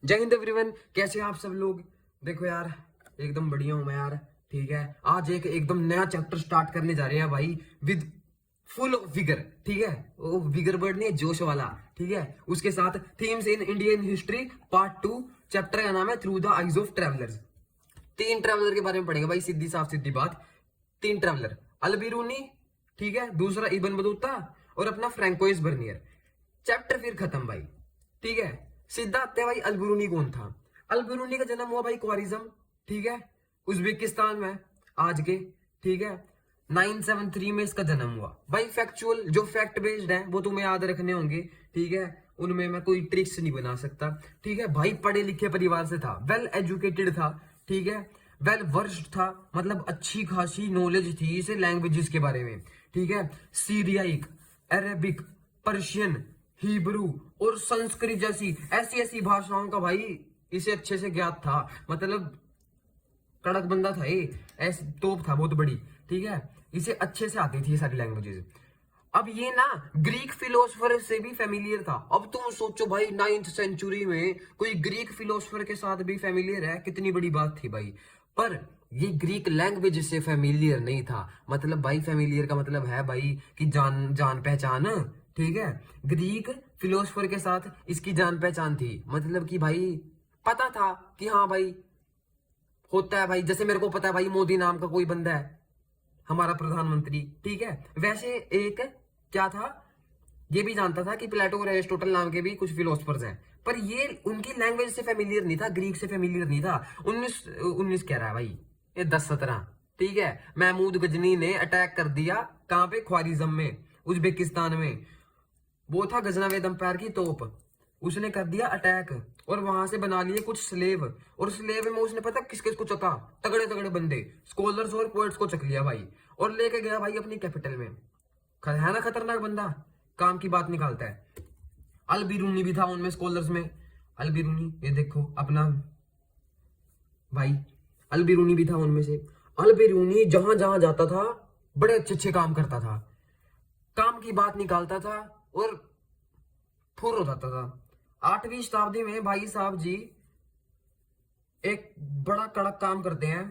जय हिंद एवरीवन, कैसे हैं आप सब लोग। देखो यार, एकदम बढ़िया हूं मैं यार। ठीक है, आज एक एकदम नया चैप्टर स्टार्ट करने जा रहे हैं भाई, विद फुल ऑफ विगर। ठीक है, वो विगर वर्ड नहीं है, जोश वाला। ठीक है, उसके साथ themes in Indian history part 2। Chapter का नाम है through the eyes of travellers. 3 traveller के बारे में पढ़ेंगे भाई, सीधी साफ सीधी बात। 3 ट्रेवलर, अल बिरूनी, ठीक है, दूसरा इबन बतूता और अपना फ्रैंकोइस बर्नियर। चैप्टर फिर खत्म भाई। ठीक है, सीधा आते हैं भाई, अल बिरूनी कौन था। अल बिरूनी का जन्म हुआ भाई ख्वारिज्म, ठीक है, उज्बेकिस्तान में आज के। ठीक है, 973 में इसका जन्म हुआ भाई। फैक्चुअल जो फैक्ट बेस्ड है वो तुम्हें याद रखने होंगे। ठीक है, उनमें मैं कोई ट्रिक्स नहीं बना सकता। ठीक है भाई, पढ़े लिखे परिवार से था, वेल एजुकेटेड था। ठीक है, वेल वर्स्ड था, मतलब अच्छी खासी नॉलेज थी इसे लैंग्वेजेस के बारे में। ठीक है, सीरियाइक, अरेबिक, पर्शियन, हिब्रू और संस्कृत जैसी ऐसी ऐसी भाषाओं का भाई इसे अच्छे से ज्ञात था। मतलब कड़क बंदा था ये, ऐसी तोप था बहुत बड़ी। ठीक है, इसे अच्छे से आती थी ये सारी लैंग्वेजेस। अब ये ना ग्रीक फिलोसफर से भी फेमिलियर था। अब तुम सोचो भाई, 9th सेंचुरी में कोई ग्रीक फिलोसफर के साथ भी फेमिलियर है, कितनी बड़ी बात थी भाई। पर ये ग्रीक लैंग्वेज से फेमिलियर नहीं था। मतलब भाई, फेमिलियर का मतलब है भाई कि जान जान पहचान। ठीक है, ग्रीक फिलोसफर के साथ इसकी जान पहचान थी, मतलब कि भाई पता था कि हाँ भाई होता है भाई। जैसे मेरे को पता है भाई, मोदी नाम का कोई बंदा है हमारा प्रधानमंत्री। ठीक है, वैसे एक क्या था, ये भी जानता था कि प्लेटो और एरिस्टोटल नाम के भी कुछ फिलोसफर्स हैं। पर ये उनकी लैंग्वेज से फेमिलियर नहीं था, ग्रीक से फेमिलियर नहीं था। 1919 कह रहा है भाई, ये 1017। ठीक है, महमूद गजनी ने अटैक कर दिया कहां पे, ख्वारिज्म में, उज्बेकिस्तान में। वो था गजनवेद अंपायर की तोप, उसने कर दिया अटैक और वहां से बना लिए कुछ स्लेव। और स्लेव में उसने पता किस किस को चका, तगड़े तगड़े बंदे, स्कॉलर्स और पोएट्स को चक लिया भाई। और लेके गया भाई अपनी कैपिटल में। है ना खतरनाक बंदा, काम की बात निकालता है। अल बिरूनी भी था उनमें स्कॉलर्स में। अल बिरूनी, ये देखो अपना भाई, अल बिरूनी भी था उनमें से। अल बिरूनी जहां जहां जाता था बड़े अच्छे अच्छे काम करता था, काम की बात निकालता था और फुर हो जाता था। 8वीं शताब्दी में भाई साहब जी एक बड़ा कड़क काम करते हैं,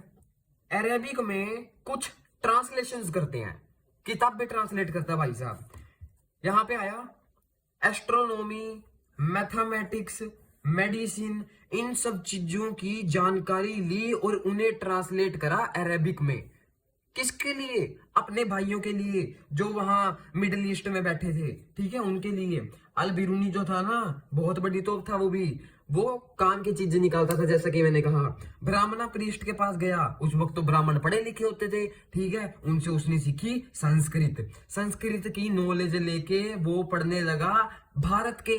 अरेबिक में कुछ ट्रांसलेशंस करते हैं, किताब भी ट्रांसलेट करता है भाई साहब। यहां पे आया एस्ट्रोनॉमी, मैथमेटिक्स, मेडिसिन, इन सब चीजों की जानकारी ली और उन्हें ट्रांसलेट करा अरेबिक में। किसके लिए, अपने भाइयों के लिए जो वहां मिडिल ईस्ट में बैठे थे। ठीक है, उनके लिए। अल बिरूनी जो था ना, बहुत बड़ी तोप था वो भी। वो काम की चीजें निकालता था, जैसा कि मैंने कहा। ब्राह्मणा प्रीस्ट के पास गया, उस वक्त तो ब्राह्मण पढ़े लिखे होते थे। ठीक है, उनसे उसने सीखी संस्कृत। संस्कृत की नॉलेज लेके वो पढ़ने लगा भारत के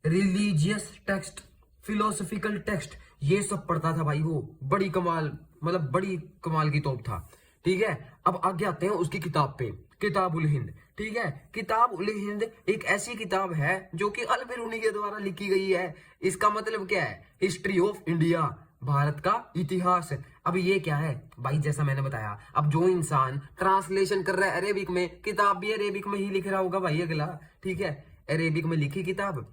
रिलीजियस टेक्स्ट, फिलोसफिकल टेक्स्ट, ये सब पढ़ता था भाई वो। बड़ी कमाल, मतलब बड़ी कमाल की तोप था। ठीक है, अब आगे आते हैं उसकी किताब पे, किताब उल हिंद। ठीक है, किताब उल हिंद एक ऐसी किताब है जो कि अल बिरूनी के द्वारा लिखी गई है। इसका मतलब क्या है, हिस्ट्री ऑफ इंडिया, भारत का इतिहास। अब ये क्या है भाई, जैसा मैंने बताया, अब जो इंसान ट्रांसलेशन कर रहा है अरेबिक में, किताब भी अरेबिक में ही लिख रहा होगा भाई अगला। ठीक है, अरेबिक में लिखी किताब,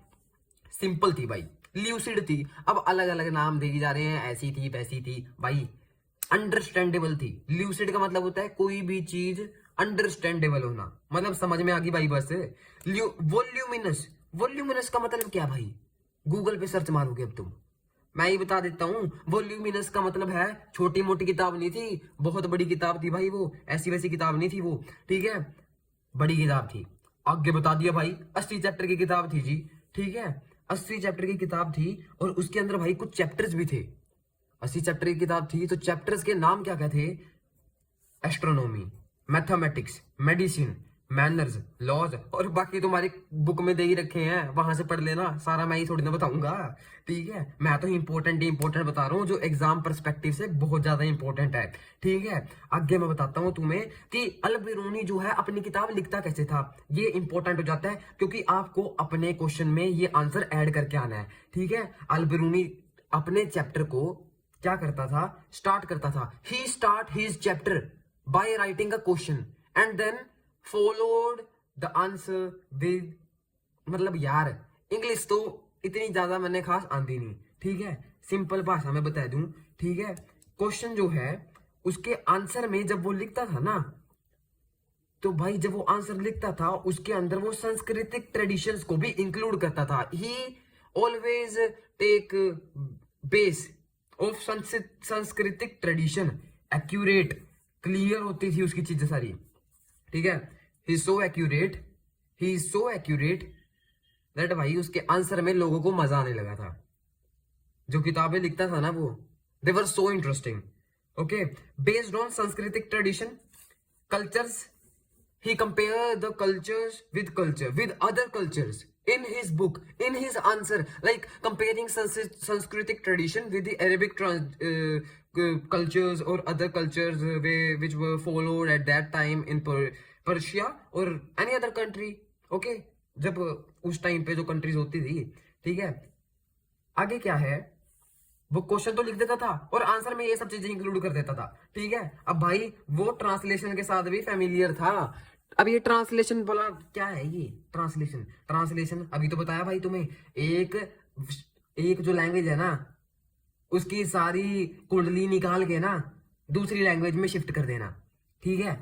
सिंपल थी भाई, ल्यूसिड थी। अब अलग अलग नाम दे जा रहे हैं, ऐसी थी वैसी थी भाई, अंडरस्टैंडेबल थी। ल्यूसिड का मतलब होता है कोई भी चीज अंडरस्टैंडेबल होना, मतलब समझ में आ गई भाई बस। वॉल्यूमिनस, वॉल्यूमिनस का मतलब क्या भाई, गूगल पे सर्च मारोगे अब तुम, मैं ही बता देता हूं। वॉल्यूमिनस का मतलब है छोटी मोटी किताब नहीं थी, बहुत बड़ी किताब थी भाई वो, ऐसी वैसी किताब नहीं थी वो। ठीक है, बड़ी किताब थी। आगे बता दिया भाई, 80 चैप्टर की किताब थी जी। ठीक है, 80 चैप्टर की किताब थी और उसके अंदर भाई कुछ चैप्टर्स भी थे। 80 चैप्टर की किताब थी तो चैप्टर्स के नाम क्या क्या थे, astronomy, mathematics, medicine, manners, laws, और बाकी तुम्हारी बुक में दे ही रखे हैं, वहां से पढ़ लेना, सारा मैं ही थोड़ी ना बताऊंगा। ठीक है, मैं तो इंपॉर्टेंट बता रहा हूँ जो एग्जाम पर्सपेक्टिव से बहुत ज्यादा इंपॉर्टेंट है। ठीक है, आगे मैं बताता हूँ तुम्हें कि अल बिरूनी जो है अपनी किताब लिखता कैसे था। ये इंपॉर्टेंट हो जाता है क्योंकि आपको अपने क्वेश्चन में ये आंसर ऐड करके आना है। ठीक है, अल बिरूनी अपने चैप्टर को क्या करता था, स्टार्ट करता था, he start his chapter by writing a question and then followed the answer with, मतलब यार इंग्लिश तो इतनी ज्यादा मैंने खास आंदी नहीं। ठीक है, सिंपल भाषा में बता दूं, ठीक है। क्वेश्चन जो है उसके आंसर में जब वो लिखता था ना, तो भाई जब वो आंसर लिखता था उसके अंदर वो सांस्कृतिक ट्रेडिशंस को भी इंक्लूड करता था। He always take base of सांस्कृतिक ट्रेडिशन, एक्यूरेट, क्लियर होती थी उसकी चीजें सारी, ठीक है। He so accurate, he so accurate that भाई उसके आंसर में लोगों को मजा आने लगा था। जो किताबें लिखता था ना वो, they were so interesting. Okay, based on सांस्कृतिक tradition, cultures, he compared the cultures with other cultures in his book, in his answer, like comparing Sanskritic tradition with the Arabic cultures or other cultures which were followed at that time in Persia or any other country. Okay, जब उस time पे जो countries होती थी, ठीक है। आगे क्या है, वो क्वेश्चन तो लिख देता था और आंसर में ये सब चीजें इंक्लूड कर देता था, ठीक है। अब भाई वो ट्रांसलेशन के साथ भी फेमिलियर था। अब ये ट्रांसलेशन बोला क्या है, ये ट्रांसलेशन, ट्रांसलेशन अभी तो बताया भाई तुम्हें, एक जो लैंग्वेज है ना उसकी सारी कुंडली निकाल के ना दूसरी लैंग्वेज में शिफ्ट कर देना, ठीक है।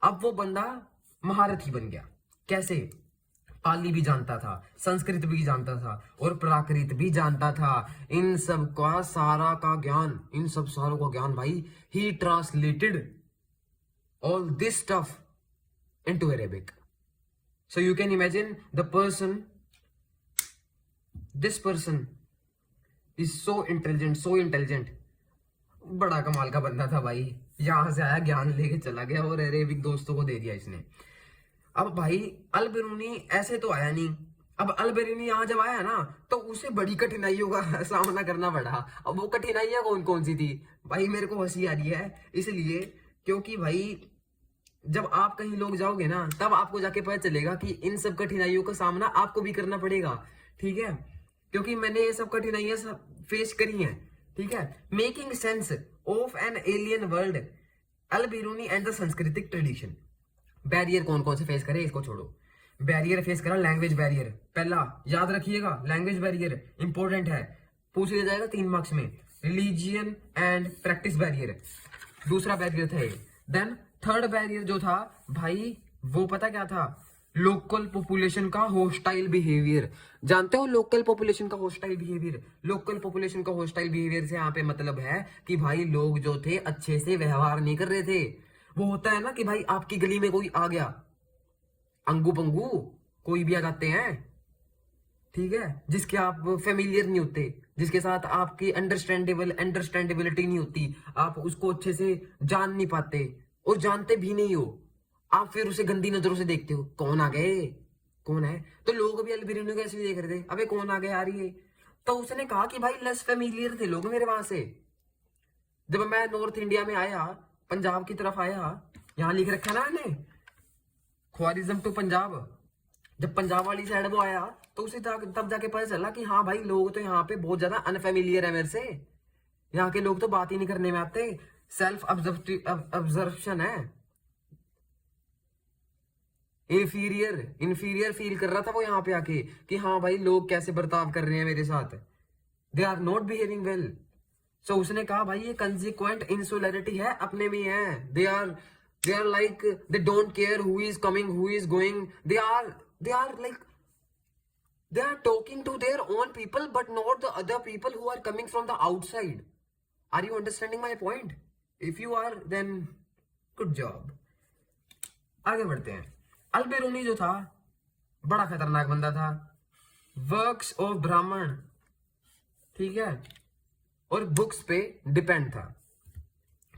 अब वो बंदा महारथी बन गया। कैसे? पाली भी जानता था, संस्कृत भी जानता था और प्राकृत भी जानता था। इन सब का सारा का ज्ञान, इन सब सारों का ज्ञान भाई, ही translated all this stuff into Arabic. So you can imagine the person, this person is so intelligent, बड़ा कमाल का बंदा था भाई। यहां से आया, ज्ञान लेके चला गया और अरेबिक दोस्तों को दे दिया इसने। अब भाई अल बिरूनी ऐसे तो आया नहीं। अब अल बिरूनी यहाँ जब आया ना तो उसे बड़ी कठिनाइयों का सामना करना पड़ा। अब वो कठिनाइयां कौन कौन सी थी भाई, मेरे को हंसी आ रही है इसलिए क्योंकि भाई जब आप कहीं लोग जाओगे ना तब आपको जाके पता चलेगा कि इन सब कठिनाइयों का सामना आपको भी करना पड़ेगा, ठीक है। क्योंकि मैंने ये सब कठिनाइयां फेस करी हैं, ठीक है। Making sense of an alien world, Al Biruni and the सांस्कृतिक ट्रेडिशन। बैरियर कौन कौन से फेस करे इसको छोड़ो। बैरियर फेस करा, लैंग्वेज बैरियर। पहला याद रखिएगा, लैंग्वेज बैरियर इंपॉर्टेंट है, पूछ लिया जाएगा 3 मार्क्स में। रिलीजियन एंड प्रैक्टिस बैरियर दूसरा बैरियर था। देन थर्ड बैरियर जो था भाई वो पता क्या था, लोकल पॉपुलेशन का होस्टाइल बिहेवियर। जानते हो लोकल पॉपुलेशन का होस्टाइल बिहेवियर? लोकल पॉपुलेशन का होस्टाइल बिहेवियर से यहाँ पे मतलब है कि भाई लोग जो थे अच्छे से व्यवहार नहीं कर रहे थे। वो होता है ना कि भाई आपकी गली में कोई आ गया, अंगू पंगू कोई भी आ जाते हैं, ठीक है, जिसके आप फेमिलियर नहीं होते, जिसके साथ आपकी अंडरस्टैंडेबिलिटी नहीं होती, आप उसको अच्छे से जान नहीं पाते और जानते भी नहीं हो, आप फिर उसे गंदी नजरों से देखते हो। कौन आ गए, कौन है? तो लोग भी अल्बेनियो को ऐसे देख रहे थे, अबे कौन आ गए यार ये। तो उसने कहा कि भाई लेस फेमिलियर थे लोग मेरे वहां से। जब मैं नॉर्थ इंडिया में आया, पंजाब की तरफ आया, यहां लिख रखा ना मैंने ख्वारिज्म टू पंजाब, जब पंजाब वाली साइड वो आया तो उसे तब जाके पता चला कि हाँ भाई लोग तो यहाँ पे बहुत ज्यादा अनफेमिलियर है मेरे से। यहाँ के लोग तो बात ही नहीं करने में आते, सेल्फ ऑब्जर्वेशन है, इंफीरियर फील कर रहा था वो यहाँ पे आके कि हाँ भाई लोग कैसे बर्ताव कर रहे हैं मेरे साथ, they are not behaving well. So उसने कहा भाई ये कंसिक्वेंट इंसुलरिटी है, अपने में है। They are like they don't care who is coming who is going, they are like they are talking to their own people but not the other people who are coming from the outside. Are you understanding my point? If you are then good job. आगे बढ़ते हैं। अल बिरूनी जो था बड़ा खतरनाक बंदा था। Works of ब्राह्मण, ठीक है, और बुक्स पे डिपेंड था।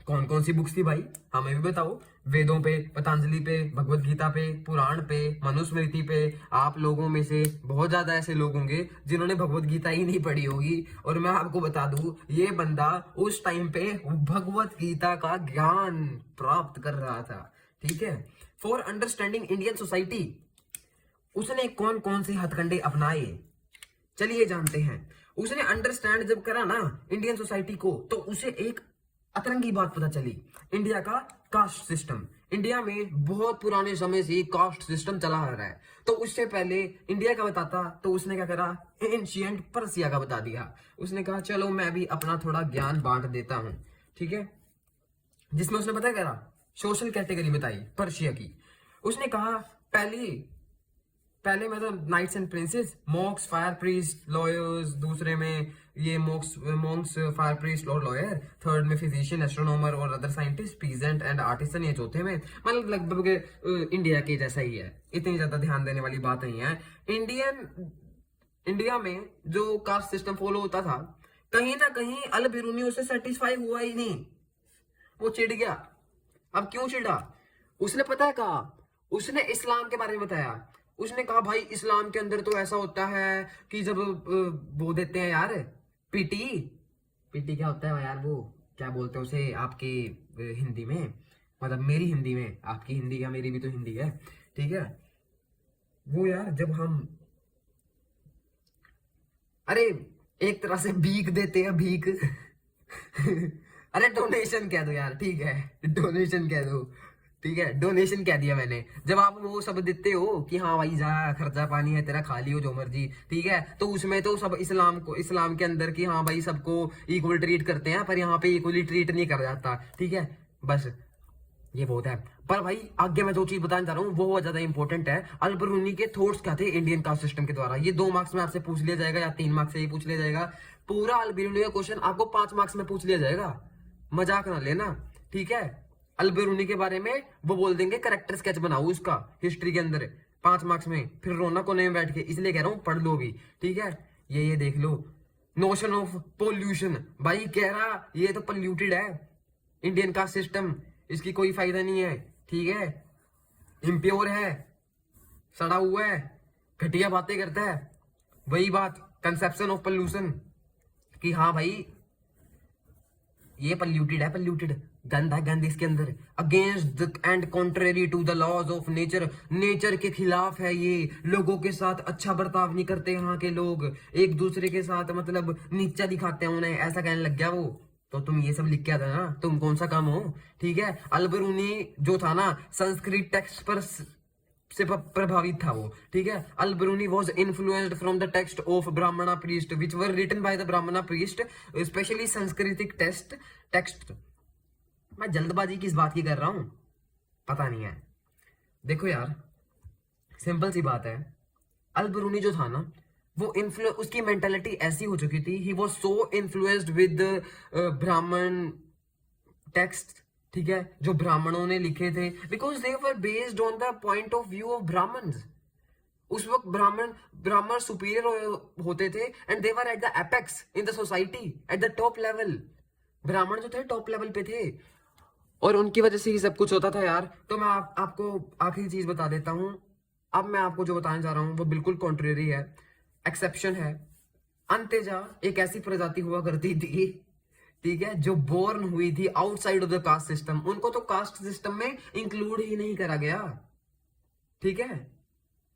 कौन कौन सी बुक्स थी भाई हमें भी बताओ। वेदों पे, पतंजलि पे, भगवत गीता पे, पुराण पे, मनुस्मृति पे। आप लोगों में से बहुत ज्यादा ऐसे लोग होंगे जिन्होंने भगवत गीता ही नहीं पढ़ी होगी, और मैं आपको बता दूं ये बंदा उस टाइम पे भगवत गीता का ज्ञान प्राप्त कर रहा था, ठीक है। फॉर अंडरस्टैंडिंग इंडियन सोसाइटी उसने कौन कौन से हथकंडे अपनाए, चलिए जानते हैं। उसने अंडरस्टैंड जब करा ना इंडियन सोसाइटी को, तो उसे एक अतरंगी बात पता चली, इंडिया का कास्ट सिस्टम। इंडिया में बहुत पुराने समय से कास्ट सिस्टम चला आ रहा है। तो उससे पहले इंडिया का बताता तो उसने क्या करा, एंशियंट पर्सिया का बता दिया। उसने कहा चलो मैं भी अपना थोड़ा ज्ञान बांट देता हूं, ठीक है। जिसमें उसने पता करा सोशल कैटेगरी बताई पर्शिया की। उसने कहा पहले मतलब knights and princes, monks, fire priest, lawyers, दूसरे में ये मॉन्क्स, फायर प्रीस्ट और लॉयर, थर्ड में फिजिशियन, एस्ट्रोनॉमर और other scientist, peasant and artisan, ये चौथे में। मतलब लगभग इंडिया के जैसा ही है, इतनी ज्यादा ध्यान देने वाली बात नहीं है। इंडिया में जो कास्ट सिस्टम फॉलो होता था, कहीं ना कहीं अल बिरूनी उससे सेटिस्फाई हुआ ही नहीं, वो चिढ़ गया। अब क्यों चिढ़ा, उसने पता है कहा, उसने इस्लाम के बारे में बताया। उसने कहा भाई इस्लाम के अंदर तो ऐसा होता है कि जब वो देते हैं यार पीटी, पीटी क्या होता है यार, वो क्या बोलते हैं उसे आपकी हिंदी में, मतलब मेरी हिंदी में, आपकी हिंदी या मेरी भी तो हिंदी है, ठीक है। वो यार जब हम, अरे एक तरह से भीख देते हैं, भीख अरे डोनेशन कह दो यार, ठीक है, डोनेशन कह दो, ठीक है, डोनेशन कह दिया मैंने। जब आप वो सब देते हो कि हाँ भाई जा खर्चा पानी है तेरा, खा लियो जो मर्जी, ठीक है, तो उसमें तो सब इस्लाम के अंदर की हाँ भाई सबको इक्वल ट्रीट करते हैं, पर यहाँ पे इक्वली ट्रीट नहीं कर जाता, ठीक है। बस ये बहुत है। पर भाई आगे मैं जो चीज बताना चाह रहा हूँ वो बहुत ज्यादा इंपॉर्टेंट है। अल बरूनी के थॉट्स क्या थे इंडियन कास्ट सिस्टम के द्वारा, ये 2 मार्क्स में आपसे पूछ लिया जाएगा या 3 मार्क्स से ही पूछ लिया जाएगा। पूरा अल बरूनी का क्वेश्चन आपको 5 मार्क्स में पूछ लिया जाएगा, मजाक ना लेना, ठीक है। अल बरूनी के बारे में वो बोल देंगे करेक्टर स्केच बनाओ उसका हिस्ट्री के अंदर 5 मार्क्स में, फिर रोना कोने में बैठ के, इसलिए कह रहा हूँ पढ़ लो भी, ठीक है। ये देख लो, नोशन ऑफ पोल्यूशन, भाई कह रहा ये तो पोल्यूटेड है इंडियन कास्ट सिस्टम, इसकी कोई फायदा नहीं है, ठीक है, इम्प्योर है, सड़ा हुआ है, घटिया बातें करता है। वही बात कंसेप्शन ऑफ पोल्यूशन कि हाँ भाई ये पोल्यूटेड है, पोल्यूटेड, गंद है, गंद इसके अंदर, against and contrary to the laws of nature, nature के खिलाफ है ये, लोगों के साथ अच्छा बर्ताव नहीं करते यहाँ के लोग, एक दूसरे के साथ मतलब नीचा दिखाते हैं उन्हें, ऐसा कहने लग गया वो। तो तुम ये सब लिख के आता ना, तुम कौन सा काम हो, ठीक है। अल बरूनी जो था ना संस्कृत टेक्स्ट पर से प्रभावित था वो, ठीक है। Al Biruni was influenced from the text of Brahmana priest which were written by the Brahmana priest, specially संस्कृतिक टेक्स्ट। मैं जल्दबाजी किस बात की कर रहा हूं पता नहीं है। देखो यार सिंपल सी बात है, अल बरूनी जो था ना वो उसकी मेंटालिटी ऐसी हो चुकी थी, he was so influenced with Brahmin text, ठीक है, जो ब्राह्मणों ने लिखे थे, because they were based on the point of view of Brahmins. उस वक्त ब्राह्मण सुपीरियर होते थे and they were at the apex in the society, at the top level. Brahmin जो थे टॉप लेवल पे थे और उनकी वजह से ही सब कुछ होता था यार। तो मैं आपको आखिरी चीज बता देता हूं, अब मैं आपको जो बताने जा रहा हूं वो बिल्कुल कॉन्ट्रेरी है, एक्सेप्शन है। अंतेजा एक ऐसी प्रजाति हुआ करती थी, ठीक है, जो बोर्न हुई थी outside of the caste system, उनको तो कास्ट सिस्टम में इंक्लूड ही नहीं करा गया, ठीक है,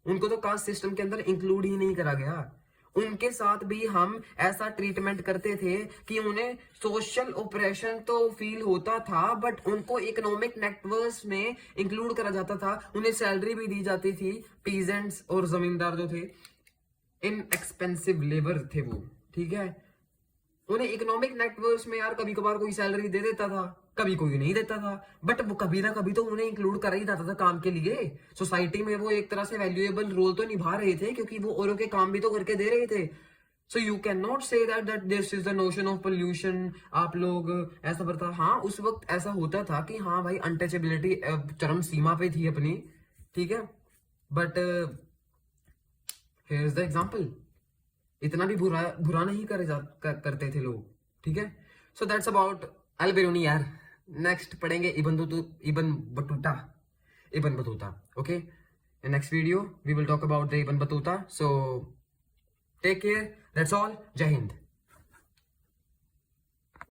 उनको तो कास्ट सिस्टम के अंदर इंक्लूड ही नहीं करा गया। उनके साथ भी हम ऐसा ट्रीटमेंट करते थे कि उन्हें सोशल ऑपरेशन तो फील होता था, बट उनको इकोनॉमिक नेटवर्क्स में इंक्लूड करा जाता था, उन्हें सैलरी भी दी जाती थी। पीजेंट्स और जमींदार जो थे इन एक्सपेंसिव लेबर थे वो, ठीक है, उन्हें इकोनॉमिक नेटवर्क्स में यार कभी कभार कोई सैलरी दे देता था, कभी कोई नहीं देता था, बट वो कभी ना कभी तो उन्हें इंक्लूड करा ही जाता था काम के लिए। सोसाइटी में वो एक तरह से वैल्यूएबल रोल तो निभा रहे थे क्योंकि वो औरों के काम भी तो करके दे रहे थे। So you can not say that this is the notion of pollution, आप लोग ऐसा बता। हाँ उस वक्त ऐसा होता था कि हाँ भाई अनटचेबिलिटी चरम सीमा पे थी अपनी, ठीक है, but here is the example, इतना भी बुरा नहीं करते थे लोग, ठीक है। So that's about Al Biruni यार। नेक्स्ट पढ़ेंगे Ibn Battuta, okay. In next video we will talk about the Ibn Battuta. So take care, that's all, जय हिंद।